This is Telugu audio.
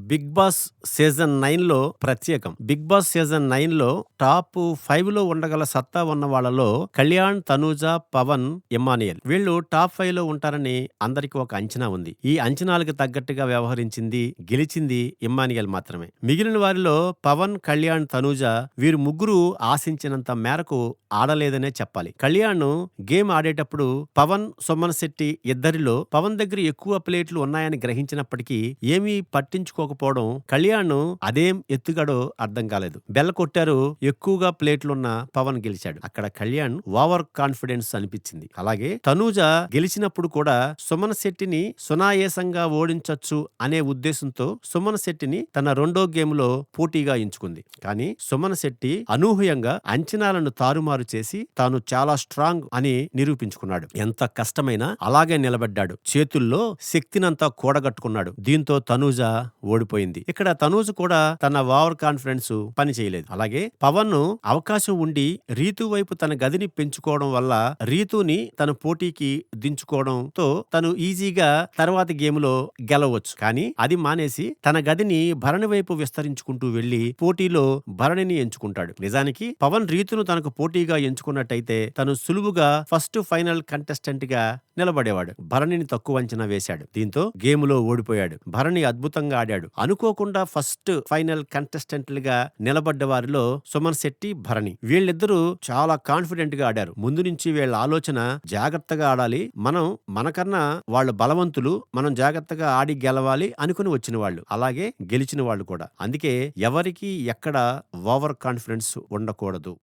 బిగ్ బాస్ సీజన్ 9లో ప్రత్యేకం. బిగ్ బాస్ సీజన్ 9లో టాప్ 5లో ఉండగల సత్తా ఉన్న వాళ్ళలో కళ్యాణ్, తనూజ, పవన్, ఇమ్మానియల్ వీళ్ళు టాప్ 5లో ఉంటారని అందరికి ఒక అంచనా ఉంది. ఈ అంచనాలకు తగ్గట్టుగా వ్యవహరించింది, గెలిచింది ఇమ్మానియల్ మాత్రమే. మిగిలిన వారిలో పవన్, కళ్యాణ్, తనూజ వీరు ముగ్గురు ఆశించినంత మేరకు ఆడలేదనే చెప్పాలి. కళ్యాణ్ గేమ్ ఆడేటప్పుడు పవన్, సుమన్ శెట్టి ఇద్దరిలో పవన్ దగ్గర ఎక్కువ ప్లేట్లు ఉన్నాయని గ్రహించినప్పటికీ ఏమీ పట్టించుకోకపోవడం కళ్యాణ్ అదేం ఎత్తుగడో అర్థం కాలేదు. బెల్ల కొట్టారు, ఎక్కువగా ప్లేట్లున్న పవన్ గెలిచాడు. అక్కడ కళ్యాణ్ ఓవర్ కాన్ఫిడెన్స్ అనిపించింది. అలాగే తనూజ గెలిచినప్పుడు కూడా సుమన్ శెట్టిని సునాయాసంగా ఓడించొచ్చు అనే ఉద్దేశంతో సుమన్ శెట్టిని తన రెండో గేమ్ లో పోటీగా ఎంచుకుంది. కానీ సుమన్ శెట్టి అనూహ్యంగా అంచనాలను తారుమారు చేసి తాను చాలా స్ట్రాంగ్ అని నిరూపించుకున్నాడు. ఎంత కష్టమైనా అలాగే నిలబడ్డాడు. చేతుల్లో శక్తినంతా కూడగట్టుకున్నాడు. దీంతో తనూజ ఓడిపోయింది. ఇక్కడ తనూజ కూడా తన ఓవర్ కాన్ఫిడెన్స్ పని చేయలేదు. అలాగే పవన్ అవకాశం ఉండి రీతు వైపు తన గదిని పెంచుకోవడం వల్ల రీతుని తన పోటీకి దించుకోవడంతో తను ఈజీగా తర్వాతి గేమ్ లో గెలవచ్చు. కానీ అది మానేసి తన గదిని భరణి వైపు విస్తరించుకుంటూ వెళ్లి పోటీలో భరణిని ఎంచుకుంటాడు. నిజానికి పవన్ రీతును తనకు పోటీగా ఎంచుకున్నట్టయితే తను సులువుగా ఫస్ట్ ఫైనల్ కంటెస్టెంట్ గా నిలబడేవాడు. భరణిని తక్కువ అంచనా వేశాడు. దీంతో గేమ్ లో ఓడిపోయాడు. భరణి అద్భుతంగా ఆడాడు. అనుకోకుండా ఫస్ట్ ఫైనల్ కంటెస్టెంట్లుగా నిలబడ్డ వారిలో సుమన్ శెట్టి, భరణి వీళ్ళిద్దరూ చాలా కాన్ఫిడెంట్ గా ఆడారు. ముందు నుంచి వీళ్ళ ఆలోచన జాగ్రత్తగా ఆడాలి, మనం మనకన్నా వాళ్ళు బలవంతులు, మనం జాగ్రత్తగా ఆడి గెలవాలి అనుకుని వచ్చిన వాళ్ళు, అలాగే గెలిచిన వాళ్ళు కూడా. అందుకే ఎవరికి ఎక్కడ ఓవర్ కాన్ఫిడెన్స్ ఉండకూడదు.